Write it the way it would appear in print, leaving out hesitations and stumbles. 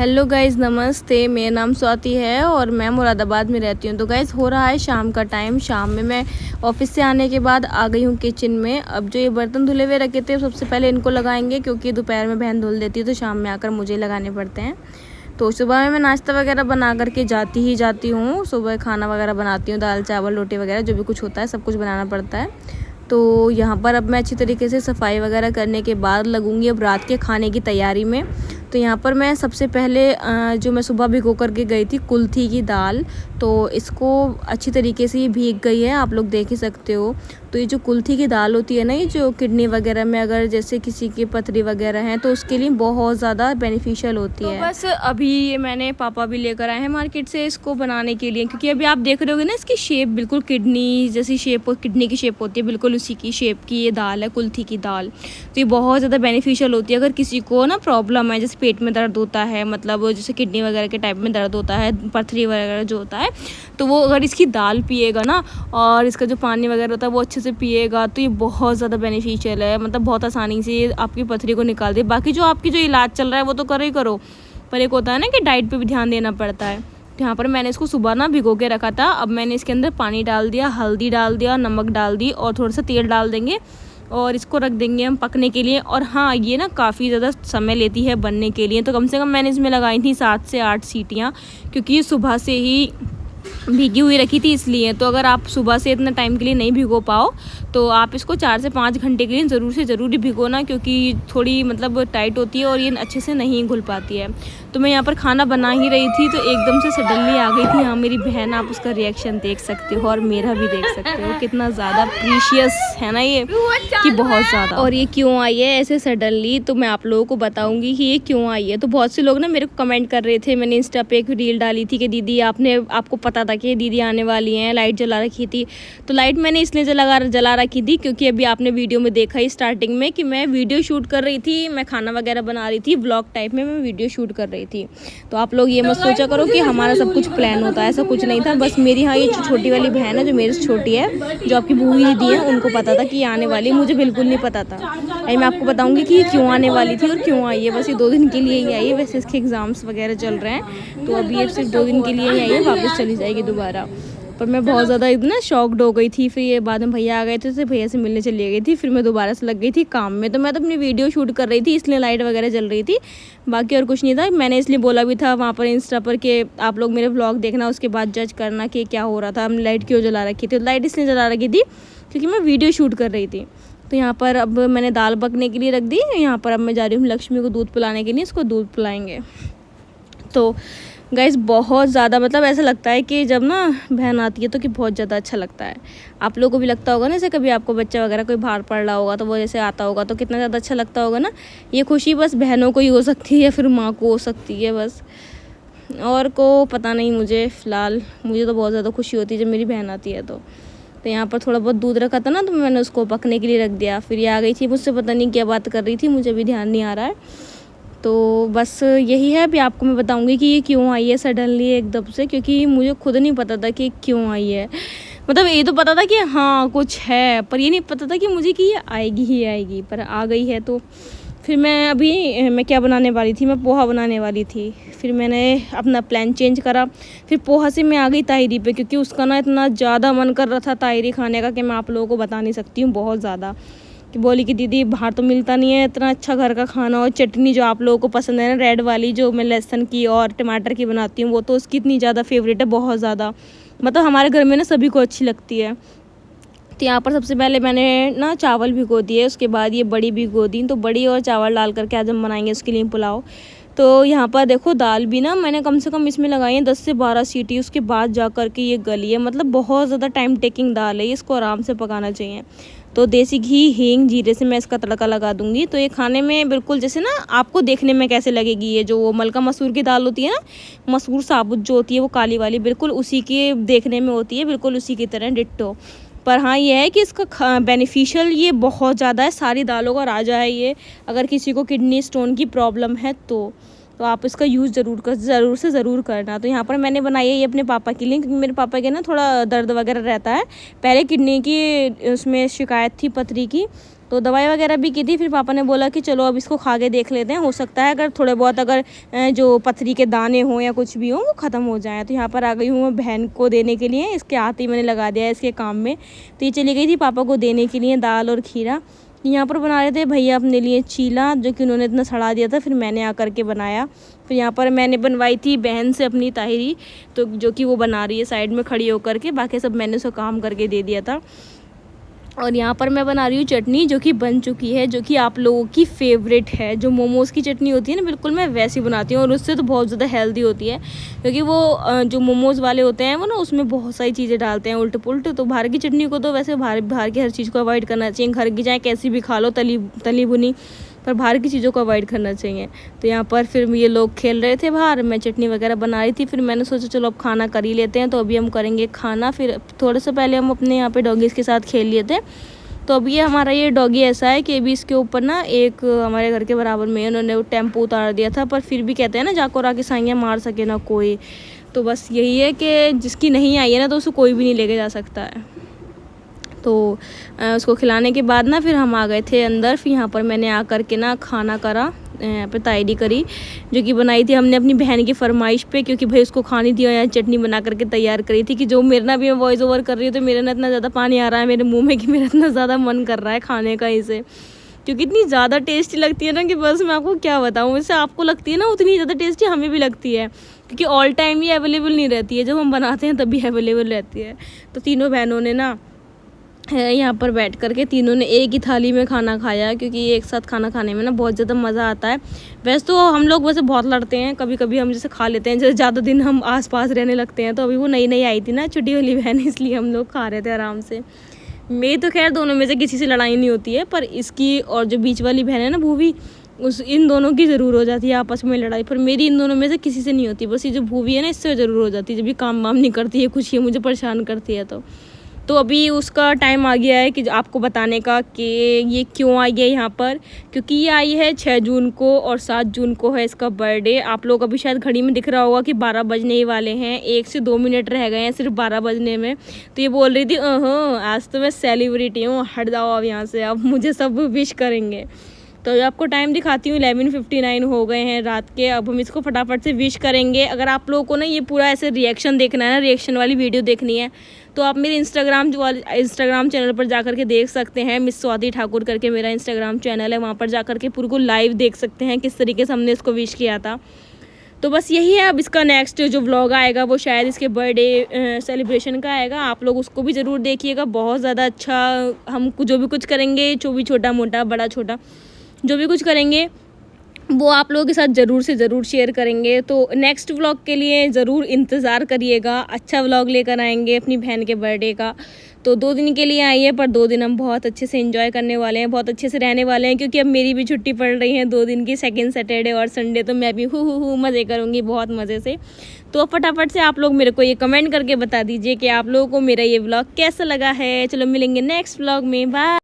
Hello guys, नमस्ते। मेरा नाम स्वाति है और मैं मुरादाबाद में रहती हूँ। तो गाइज़ हो रहा है शाम का टाइम। शाम में मैं ऑफिस से आने के बाद आ गई हूँ किचन में। अब जो ये बर्तन धुले हुए रखे थे सबसे पहले इनको लगाएंगे, क्योंकि दोपहर में बहन धुल देती है तो शाम में आकर मुझे लगाने पड़ते हैं। तो सुबह में मैं नाश्ता वगैरह बना करके जाती हूँ। सुबह खाना वगैरह बनाती हूँ, दाल चावल रोटी वगैरह जो भी कुछ होता है सब कुछ बनाना पड़ता है। तो यहाँ पर अब मैं अच्छी तरीके से सफाई वगैरह करने के बाद लगूंगी अब रात के खाने की तैयारी में। तो यहाँ पर मैं सबसे पहले जो मैं सुबह भिगो करके गई थी कुल्थी की दाल, तो इसको अच्छी तरीके से ये भीग गई है, आप लोग देख ही सकते हो। तो ये जो कुल्थी की दाल होती है ना, ये जो किडनी वगैरह में अगर जैसे किसी की पथरी वगैरह है तो उसके लिए बहुत ज़्यादा बेनिफिशियल होती है। बस अभी ये मैंने पापा भी लेकर आए हैं मार्केट से इसको बनाने के लिए, क्योंकि अभी आप देख रहे होगे ना इसकी शेप बिल्कुल किडनी जैसी शेप, किडनी की शेप होती है, बिल्कुल उसी की शेप की ये दाल है कुल्थी की दाल। तो ये बहुत ज़्यादा बेनिफिशियल होती है अगर किसी को ना प्रॉब्लम है, जैसे पेट में दर्द होता है, मतलब जैसे किडनी वगैरह के टाइप में दर्द होता है, पथरी वगैरह जो होता है, तो वो अगर इसकी दाल पिएगा ना और इसका जो पानी वगैरह होता है वो अच्छे से पिएगा तो ये बहुत ज़्यादा बेनिफिशियल है। मतलब बहुत आसानी से ये आपकी पथरी को निकाल दे। बाकी जो आपकी जो इलाज चल रहा है वो तो करो ही करो, पर एक होता है ना कि डाइट पे भी ध्यान देना पड़ता है। तो यहाँ पर मैंने इसको सुबह ना भिगो के रखा था। अब मैंने इसके अंदर पानी डाल दिया, हल्दी डाल दिया, नमक डाल दी और थोड़ा सा तेल डाल देंगे और इसको रख देंगे हम पकने के लिए। और हाँ, ये ना काफ़ी ज़्यादा समय लेती है बनने के लिए, तो कम से कम मैंने इसमें लगाई थी 7 से 8 सीटियाँ, क्योंकि ये सुबह से ही भीगी हुई रखी थी इसलिए। तो अगर आप सुबह से इतना टाइम के लिए नहीं भिगो पाओ तो आप इसको 4 से 5 घंटे के लिए ज़रूर से ज़रूर भिगोना, क्योंकि थोड़ी मतलब टाइट होती है और ये अच्छे से नहीं घुल पाती है। तो मैं यहाँ पर खाना बना ही रही थी तो एकदम से सडनली आ गई थी यहाँ मेरी बहन। आप उसका रिएक्शन देख सकते हो और मेरा भी देख सकते हो, कितना ज़्यादा प्रीशियस है ना ये, कि बहुत ज़्यादा। और ये क्यों आई है ऐसे सडनली, तो मैं आप लोगों को बताऊँगी कि ये क्यों आई है। तो बहुत से लोग ना मेरे को कमेंट कर रहे थे, मैंने इंस्टा पे एक रील डाली थी कि दीदी आपको पता था कि दीदी आने वाली हैं, लाइट जला रखी थी। तो लाइट मैंने इसलिए जला रखी थी क्योंकि अभी आपने वीडियो में देखा ही स्टार्टिंग में कि मैं वीडियो शूट कर रही थी, मैं खाना वगैरह बना रही थी, व्लॉग टाइप में मैं वीडियो शूट कर रही थी। तो आप लोग ये मत सोचा करो कि हमारा सब कुछ प्लान होता है, ऐसा कुछ नहीं था। बस मेरी हाँ ये छोटी वाली बहन है जो मेरे से छोटी है, जो आपकी बूही दीदी है, उनको पता था कि ये आने वाली, मुझे बिल्कुल नहीं पता था। अभी मैं आपको बताऊंगी कि ये क्यों आने वाली थी और क्यों आई है। बस ये 2 दिन के लिए ही आई है, वैसे इसके एग्ज़ाम्स वगैरह चल रहे हैं तो अभी ये सिर्फ 2 दिन के लिए ही आई है, वापस चली जाएगी दोबारा। पर मैं बहुत ज़्यादा इतना शॉक्ड हो गई थी। फिर ये बाद में भैया आ गए थे तो भैया से मिलने चली गई थी, फिर मैं दोबारा से लग गई थी काम में। तो मैं तो अपनी वीडियो शूट कर रही थी इसलिए लाइट वगैरह जल रही थी, बाकी और कुछ नहीं था। मैंने इसलिए बोला भी था वहाँ पर इंस्टा पर कि आप लोग मेरे व्लॉग देखना, उसके बाद जज करना कि क्या हो रहा था, हमने लाइट क्यों जला रखी थी। लाइट इसलिए जला रखी थी क्योंकि मैं वीडियो शूट कर रही थी। तो यहाँ पर अब मैंने दाल पकने के लिए रख दी। यहाँ पर अब मैं जा रही हूँ लक्ष्मी को दूध पिलाने के लिए, इसको दूध पिलाएंगे। तो गाइस बहुत ज़्यादा मतलब ऐसा लगता है कि जब ना बहन आती है तो कि बहुत ज़्यादा अच्छा लगता है। आप लोगों को भी लगता होगा ना, जैसे कभी आपको बच्चा वगैरह कोई बाहर पड़ रहा होगा तो वो जैसे आता होगा तो कितना ज़्यादा अच्छा लगता होगा ना। ये खुशी बस बहनों को ही हो सकती है या फिर माँ को हो सकती है बस, और को पता नहीं। मुझे फ़िलहाल मुझे तो बहुत ज़्यादा खुशी होती है जब मेरी बहन आती है। तो यहाँ पर थोड़ा बहुत दूध रखा था ना तो मैंने उसको पकने के लिए रख दिया। फिर ये आ गई थी मुझसे, पता नहीं क्या बात कर रही थी, मुझे भी ध्यान नहीं आ रहा है। तो बस यही है, अभी आपको मैं बताऊंगी कि ये क्यों आई है सडनली एकदम से, क्योंकि मुझे खुद नहीं पता था कि क्यों आई है। मतलब ये तो पता था कि हाँ कुछ है, पर ये नहीं पता था कि मुझे कि ये आएगी ही आएगी, पर आ गई है। तो फिर मैं क्या बनाने वाली थी, मैं पोहा बनाने वाली थी। फिर मैंने अपना प्लान चेंज करा, फिर पोहा से मैं आ गई ताहिरी पे, क्योंकि उसका ना इतना ज़्यादा मन कर रहा था ताहिरी खाने का कि मैं आप लोगों को बता नहीं सकती हूँ। बहुत ज़्यादा कि बोली कि दीदी बाहर तो मिलता नहीं है इतना अच्छा घर का खाना, और चटनी जो आप लोगों को पसंद है ना रेड वाली, जो मैं लहसुन की और टमाटर की बनाती हूँ, वो तो उसकी इतनी ज़्यादा फेवरेट है, बहुत ज़्यादा। मतलब हमारे घर में ना सभी को अच्छी लगती है। तो यहाँ पर सबसे पहले मैंने ना चावल भिगो दिए, उसके बाद ये बड़ी भिगो दी। तो बड़ी और चावल डाल करके आज हम बनाएंगे उसके लिए पुलाव। तो यहाँ पर देखो दाल भी ना मैंने कम से कम इसमें लगाई है 10 से 12 सीटी, उसके बाद जा कर के ये गली है। मतलब बहुत ज़्यादा टाइम टेकिंग दाल है, इसको आराम से पकाना चाहिए। तो देसी घी हींग जीरे से मैं इसका तड़का लगा दूंगी। तो ये खाने में बिल्कुल जैसे ना आपको देखने में कैसे लगेगी, ये जो मलका मसूर की दाल होती है ना, मसूर साबुत जो होती है वो काली वाली, बिल्कुल उसी के देखने में होती है, बिल्कुल उसी की तरह डिट्टो। पर हाँ ये है कि इसका बेनिफिशियल ये बहुत ज़्यादा है, सारी दालों का राजा है ये। अगर किसी को किडनी स्टोन की प्रॉब्लम है तो आप इसका यूज़ ज़रूर से ज़रूर करना। तो यहाँ पर मैंने बनाई है ये अपने पापा के लिए, क्योंकि मेरे पापा के ना थोड़ा दर्द वगैरह रहता है, पहले किडनी की उसमें शिकायत थी पथरी की, तो दवाई वगैरह भी की थी। फिर पापा ने बोला कि चलो अब इसको खा के देख लेते हैं, हो सकता है अगर थोड़े बहुत अगर जो पथरी के दाने हों या कुछ भी हो वो ख़त्म हो जाए। तो यहाँ पर आ गई हूँ मैं बहन को देने के लिए, इसके आते ही मैंने लगा दिया है इसके काम में। तो ये चली गई थी पापा को देने के लिए दाल और खीरा। यहाँ पर बना रहे थे भैया अपने लिए चीला, जो कि उन्होंने इतना सड़ा दिया था, फिर मैंने आकर के बनाया। फिर यहाँ पर मैंने बनवाई थी बहन से अपनी ताहिरी, तो जो कि वो बना रही है साइड में खड़ी होकर के, बाकी सब मैंने उसको काम करके दे दिया था। और यहाँ पर मैं बना रही हूँ चटनी, जो कि बन चुकी है, जो कि आप लोगों की फेवरेट है। जो मोमोज़ की चटनी होती है ना, बिल्कुल मैं वैसी बनाती हूँ, और उससे तो बहुत ज़्यादा हेल्दी होती है, क्योंकि वो जो मोमोज़ वाले होते हैं वो ना उसमें बहुत सारी चीज़ें डालते हैं उल्ट पुल्ट। तो बाहर की चटनी को तो वैसे बाहर की हर चीज़ को अवॉइड करना चाहिए, घर की चाहे कैसी भी खा लो, तली भुनी, पर बाहर की चीज़ों को अवॉइड करना चाहिए। तो यहाँ पर फिर ये लोग खेल रहे थे बाहर, मैं चटनी वगैरह बना रही थी। फिर मैंने सोचा चलो अब खाना कर ही लेते हैं, तो अभी हम करेंगे खाना। फिर थोड़े से पहले हम अपने यहाँ पे डॉगीज़ के साथ खेल लिए थे। तो अब ये हमारा ये डॉगी ऐसा है कि अभी इसके ऊपर ना एक हमारे घर के बराबर में उन्होंने वो टेम्पो उतार दिया था, पर फिर भी कहते हैं ना जाको राके साइयाँ मार सके ना कोई। तो बस यही है कि जिसकी नहीं आई है ना, तो उसको कोई भी नहीं लेके जा सकता है। तो उसको खिलाने के बाद ना फिर हम आ गए थे अंदर। फिर यहाँ पर मैंने आकर के ना खाना करा, यहाँ पे तायरी करी, जो कि बनाई थी हमने अपनी बहन की फरमाइश पे, क्योंकि भाई उसको खानी थी। और यहाँ चटनी बना करके तैयार करी थी, कि जो मेरे ना भी मैं वॉइस ओवर कर रही हूँ तो मेरे ना इतना ज़्यादा पानी आ रहा है मेरे मुँह में कि मेरा इतना ज़्यादा मन कर रहा है खाने का इसे, क्योंकि इतनी ज़्यादा टेस्टी लगती है ना कि बस मैं आपको क्या बताऊँ। वैसे आपको लगती है ना उतनी ज़्यादा टेस्टी हमें भी लगती है, क्योंकि ऑल टाइम ये अवेलेबल नहीं रहती है, जब हम बनाते हैं तभी अवेलेबल रहती है। तो तीनों बहनों ने ना यहाँ पर बैठ कर के तीनों ने एक ही थाली में खाना खाया, क्योंकि एक साथ खाना खाने में ना बहुत ज़्यादा मज़ा आता है। वैसे तो हम लोग वैसे बहुत लड़ते हैं, कभी कभी हम जैसे खा लेते हैं, जैसे ज़्यादा दिन हम आसपास रहने लगते हैं। तो अभी वो नई आई थी ना छोटी वाली बहन, इसलिए हम लोग खा रहे थे आराम से। मेरी तो खैर दोनों में से किसी से लड़ाई नहीं होती है, पर इसकी और जो बीच वाली बहन है ना भूवी, इन दोनों की ज़रूर हो जाती है आपस में लड़ाई, पर मेरी इन दोनों में से किसी से नहीं होती। बस ये जो भूवी है ना, इससे ज़रूर हो जाती है, जब भी काम वाम नहीं करती है, कुछ ये मुझे परेशान करती है। तो अभी उसका टाइम आ गया है कि आपको बताने का कि ये क्यों आई है यहाँ पर, क्योंकि ये आई है 6 जून को और 7 जून को है इसका बर्थडे। आप लोग अभी शायद घड़ी में दिख रहा होगा कि 12 बजने ही वाले हैं, 1 से 2 मिनट रह गए हैं सिर्फ 12 बजने में। तो ये बोल रही थी आज तो मैं सेलिब्रिटी हूँ, हट जाओ अब यहाँ से, अब मुझे सब विश करेंगे। तो आपको टाइम दिखाती हूँ, 11:59 हो गए हैं रात के। अब हम इसको फटाफट से विश करेंगे। अगर आप लोगों को ना ये पूरा ऐसे रिएक्शन देखना है ना, रिएक्शन वाली वीडियो देखनी है, तो आप मेरे इंस्टाग्राम चैनल पर जाकर के देख सकते हैं। मिस स्वाति ठाकुर करके मेरा इंस्टाग्राम चैनल है, वहाँ पर जाकर के पूरे को लाइव देख सकते हैं किस तरीके से हमने इसको विश किया था। तो बस यही है। अब इसका नेक्स्ट जो व्लॉग आएगा वो शायद इसके बर्थडे सेलिब्रेशन का आएगा, आप लोग उसको भी ज़रूर देखिएगा। बहुत ज़्यादा अच्छा, हम जो भी कुछ करेंगे, जो भी छोटा मोटा बड़ा छोटा जो भी कुछ करेंगे वो आप लोगों के साथ ज़रूर से ज़रूर शेयर करेंगे। तो नेक्स्ट व्लॉग के लिए ज़रूर इंतज़ार करिएगा, अच्छा व्लॉग लेकर आएंगे अपनी बहन के बर्थडे का। तो 2 दिन के लिए आई है, पर 2 दिन हम बहुत अच्छे से एंजॉय करने वाले हैं, बहुत अच्छे से रहने वाले हैं, क्योंकि अब मेरी भी छुट्टी पड़ रही है 2 दिन की, सेकंड सैटरडे और संडे। तो मैं भी हु मज़े करूँगी बहुत मज़े से। तो फटाफट से आप लोग मेरे को ये कमेंट करके बता दीजिए कि आप लोगों को मेरा ये व्लॉग कैसा लगा है। चलो मिलेंगे नेक्स्ट व्लॉग में, बाय।